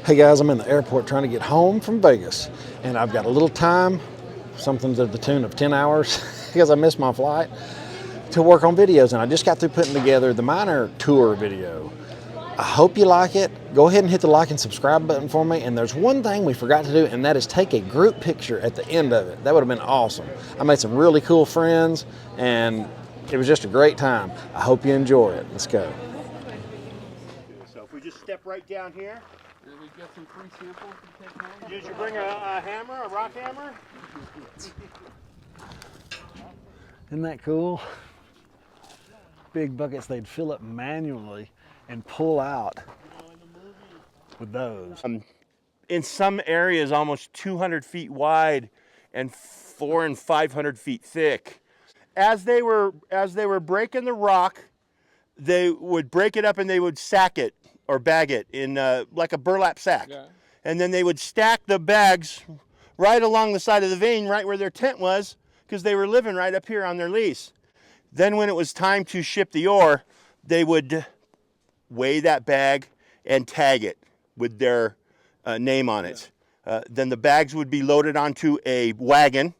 Hey guys, I'm in the airport trying to get home from Vegas, and I've got a little time, something to the tune of 10 hours because I missed my flight, to work on videos, and I just got through putting together the minor tour video. I hope you like it. Go ahead and hit the like and subscribe button for me, and there's one thing we forgot to do, and that is take a group picture at the end of it. That would have been awesome. I made some really cool friends, and it was just a great time. I hope you enjoy it. Let's go. So if we just step right down here. Did we get some free samples to take home? Did you bring a hammer, a rock hammer? Isn't that cool? Big buckets they'd fill up manually and pull out with those. In some areas, almost 200 feet wide and 400 and 500 feet thick. As they were breaking the rock, they would break it up and they would sack it or bag it in like a burlap sack. Yeah. And then they would stack the bags right along the side of the vein, right where their tent was, because they were living right up here on their lease. Then when it was time to ship the ore, they would weigh that bag and tag it with their name on it. Then the bags would be loaded onto a wagon,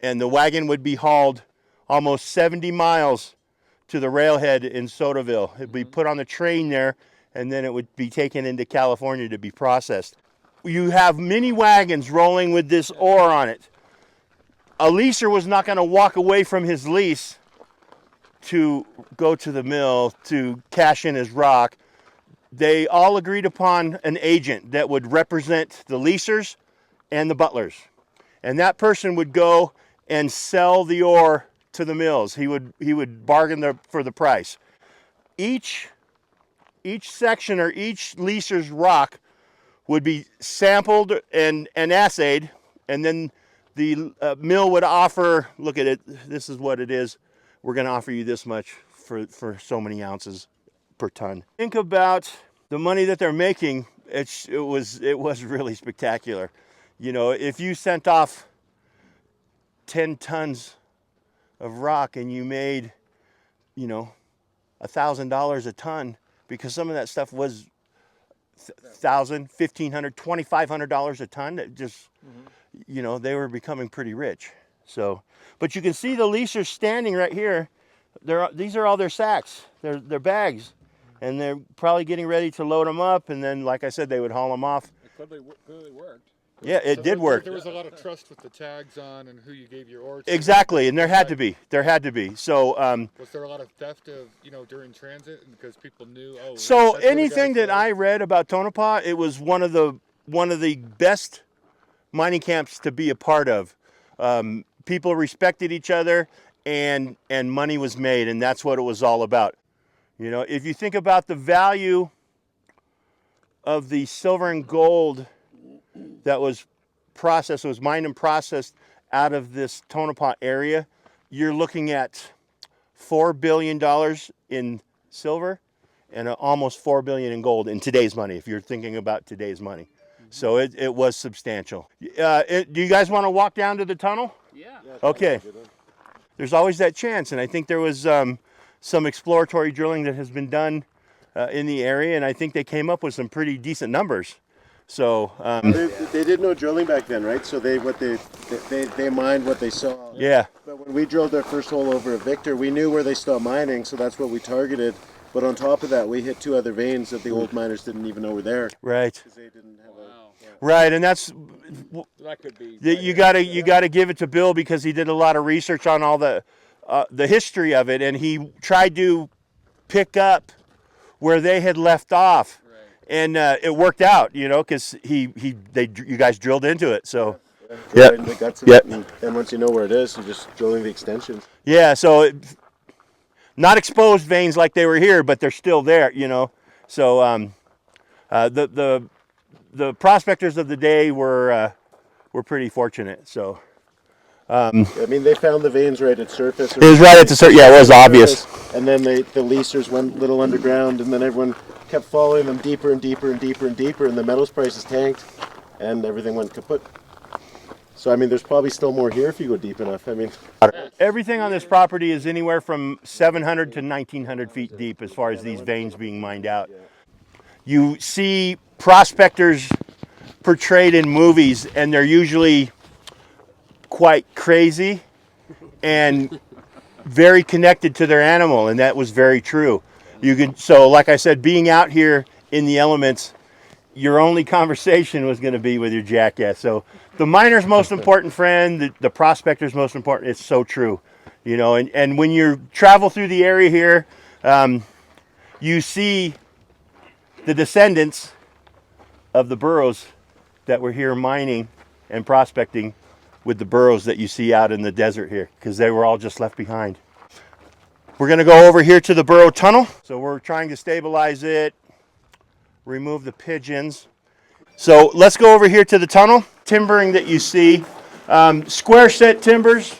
and the wagon would be hauled almost 70 miles to the railhead in Sotaville. It'd be put on the train there, and then it would be taken into California to be processed. You have mini wagons rolling with this ore on it. A leaser was not going to walk away from his lease to go to the mill to cash in his rock. They all agreed upon an agent that would represent the leasers and the butlers. And that person would go and sell the ore to the mills. He would bargain for the price. Each section or each leaser's rock would be sampled and assayed, and then the mill would offer, look at it, this is what it is. We're going to offer you this much for so many ounces per ton. Think about the money that they're making. It was really spectacular. You know, if you sent off 10 tons of rock and you made, you know, $1,000 a ton, because some of that stuff was $1,000, $1,500, $2,500 a ton. That just, you know, they were becoming pretty rich. So, but you can see the leasers standing right here. These are all their sacks, their bags, and they're probably getting ready to load them up. And then, like I said, they would haul them off. It clearly worked. Yeah, it did work. There was a lot of trust with the tags on and who you gave your ore to. Exactly, and there had to be. So, was there a lot of theft of, you know, during transit because people knew? Oh. So anything that I read about Tonopah, it was one of the best mining camps to be a part of. People respected each other, and money was made, and that's what it was all about. You know, if you think about the value of the silver and gold that was processed, was mined and processed out of this Tonopah area, you're looking at $4 billion in silver and almost $4 billion in gold in today's money, if you're thinking about today's money. So it was substantial. Do you guys want to walk down to the tunnel? Yeah. Okay. There's always that chance, and I think there was some exploratory drilling that has been done in the area, and I think they came up with some pretty decent numbers. So they did no drilling back then, right? So they mined what they saw. Yeah. But when we drilled our first hole over at Victor, we knew where they stopped mining, so that's what we targeted. But on top of that, we hit 2 other veins that the old miners didn't even know were there. Right. Because they didn't have Right, and that's that could be. You gotta give it to Bill, because he did a lot of research on all the history of it, and he tried to pick up where they had left off. And it worked out, you know, because you guys drilled into it. So, yeah. And once you know where it is, you're just drilling the extensions. Yeah, so not exposed veins like they were here, but they're still there, you know. So the prospectors of the day were pretty fortunate. So. I mean, they found the veins right at surface. It was right at the surface. Yeah, it was obvious. And then the leasers went a little underground, and then everyone kept following them deeper and deeper and deeper and deeper, and the metals prices tanked, and everything went kaput. So, I mean, there's probably still more here if you go deep enough. I mean, everything on this property is anywhere from 700 to 1,900 feet deep as far as these veins being mined out. You see prospectors portrayed in movies, and they're usually quite crazy and very connected to their animal, and that was very true. So like I said, being out here in the elements, your only conversation was going to be with your jackass. So the miner's most important friend, the prospector's most important. It's so true, you know. And when you travel through the area here, you see the descendants of the burros that were here mining and prospecting with the burros that you see out in the desert here, because they were all just left behind. We're going to go over here to the burro tunnel. So we're trying to stabilize it, remove the pigeons. So let's go over here to the tunnel. Timbering that you see, square set timbers.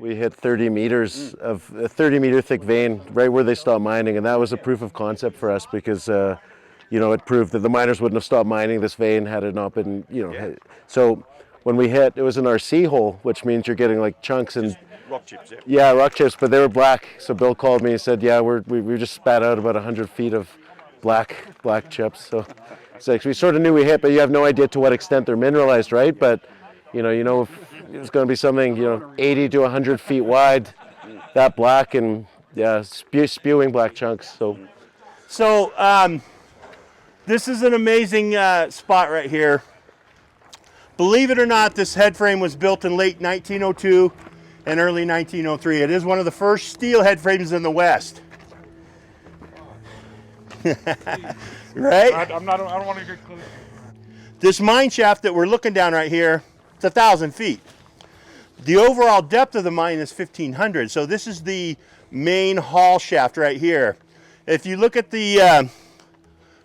We hit 30 meters of a 30-meter thick vein right where they stopped mining, and that was a proof of concept for us because, you know, it proved that the miners wouldn't have stopped mining this vein had it not been, you know. So when we hit, it was an RC hole, which means you're getting like chunks and Rock chips, yeah. yeah, rock chips, but they were black. So Bill called me and said, yeah, we just spat out about 100 feet of black chips. So it's like, we sort of knew we hit, but you have no idea to what extent they're mineralized, right? But you know, if it's going to be something, you know, 80 to 100 feet wide, that black, and yeah, spewing black chunks. So this is an amazing spot right here. Believe it or not, this head frame was built in late 1902 and early 1903. It is one of the first steel head frames in the West. Right? I don't want to get close. This mine shaft that we're looking down right here, it's 1,000 feet. The overall depth of the mine is 1,500. So this is the main haul shaft right here. If you look at the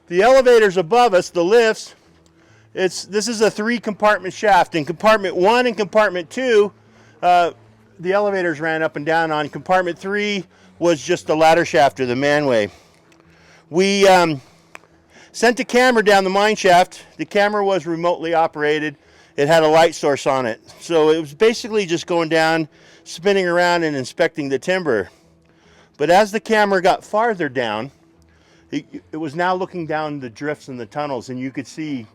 elevators above us, the lifts, this is a 3-compartment shaft. In compartment 1 and compartment 2, the elevators ran up and down on. Compartment 3 was just the ladder shaft or the manway. We sent a camera down the mine shaft. The camera was remotely operated. It had a light source on it. So it was basically just going down, spinning around and inspecting the timber. But as the camera got farther down, it was now looking down the drifts in the tunnels, and you could see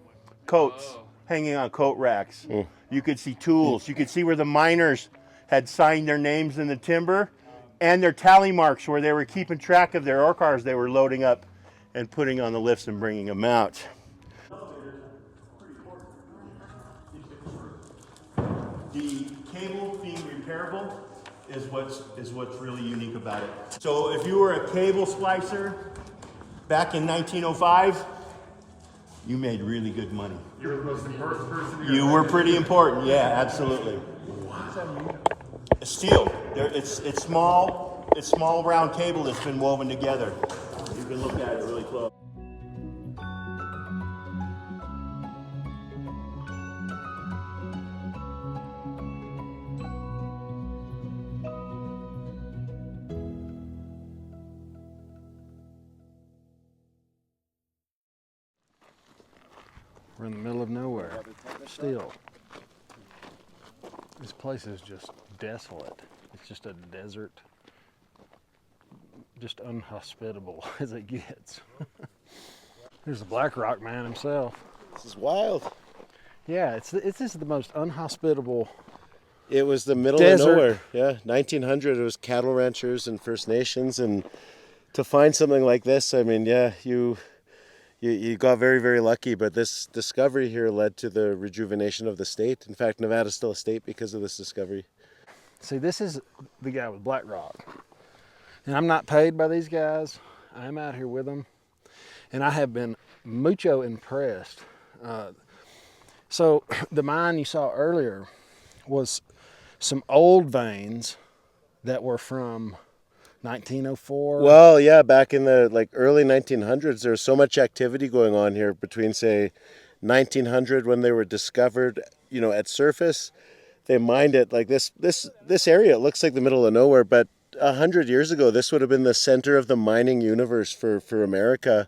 coats hanging on coat racks. You could see tools. You could see where the miners had signed their names in the timber and their tally marks where they were keeping track of their ore cars they were loading up and putting on the lifts and bringing them out. The cable being repairable is what's really unique about it. So if you were a cable splicer back in 1905, you made really good money. You were the most important person. You were pretty important, yeah, absolutely. What does that mean? Steel. It's small round cable that's been woven together. You can look at it really close. We're in the middle of nowhere, still. This place is just desolate. It's just a desert, just unhospitable as it gets. There's the Black Rock man himself. This is wild. Yeah, this is the most unhospitable. It was the middle Desert. of nowhere. Yeah, 1900. It was cattle ranchers and First Nations, and to find something like this, I mean, yeah, you got very, very lucky. But this discovery here led to the rejuvenation of the state. In fact, Nevada's still a state because of this discovery. See, this is the guy with Black Rock, and I'm not paid by these guys. I'm out here with them, and I have been mucho impressed. So the mine you saw earlier was some old veins that were from 1904. Well, yeah, back in the like early 1900s, there was so much activity going on here between, say, 1900 when they were discovered, at surface. They mined it like this area. It looks like the middle of nowhere, but 100 years ago, this would have been the center of the mining universe for America.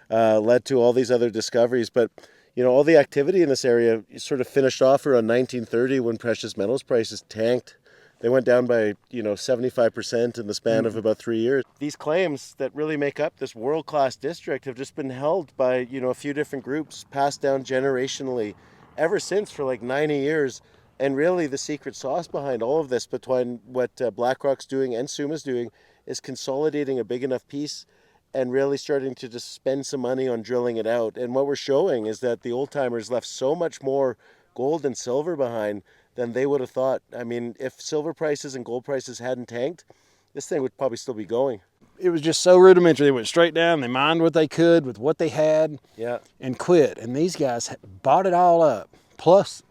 Led to all these other discoveries, but all the activity in this area sort of finished off around 1930 when precious metals prices tanked. They went down by 75% in the span of about 3 years. These claims that really make up this world-class district have just been held by a few different groups, passed down generationally ever since for like 90 years. And really the secret sauce behind all of this, between what BlackRock's doing and Suma's doing, is consolidating a big enough piece and really starting to just spend some money on drilling it out. And what we're showing is that the old timers left so much more gold and silver behind than they would have thought. I mean, if silver prices and gold prices hadn't tanked, this thing would probably still be going. It was just so rudimentary. They went straight down. They mined what they could with what they had, Yeah. and quit. And these guys bought it all up, plus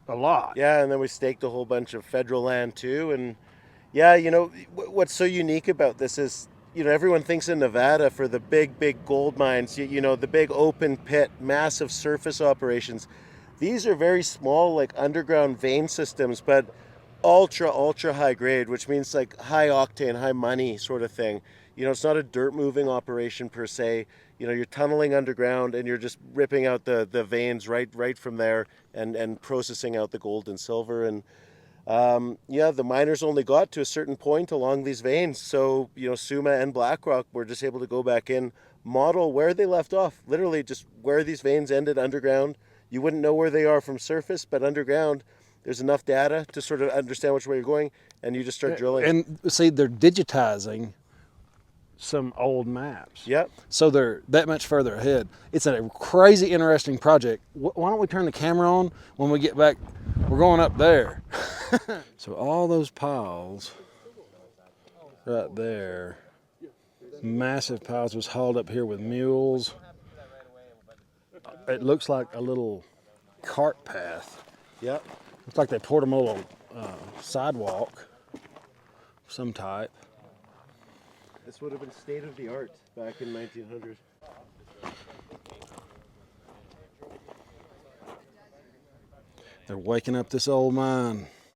a lot. Yeah, and then we staked a whole bunch of federal land too. And yeah, what's so unique about this is, everyone thinks in Nevada for the big gold mines, the big open pit, massive surface operations. These are very small, like underground vein systems, but ultra high grade, which means like high octane, high money sort of thing. It's not a dirt moving operation per se. You're tunneling underground and you're just ripping out the veins right from there and processing out the gold and silver. And the miners only got to a certain point along these veins. So, Suma and BlackRock were just able to go back in, model where they left off, literally just where these veins ended underground. You wouldn't know where they are from surface, but underground, there's enough data to sort of understand which way you're going, and you just start drilling. And see, they're digitizing some old maps. Yep. So they're that much further ahead. It's a crazy interesting project. Why don't we turn the camera on when we get back? We're going up there. So all those piles right there, massive piles, was hauled up here with mules. It looks like a little cart path. Yep. Looks like they poured them on a sidewalk of some type. This would have been state of the art back in 1900. They're waking up this old mine.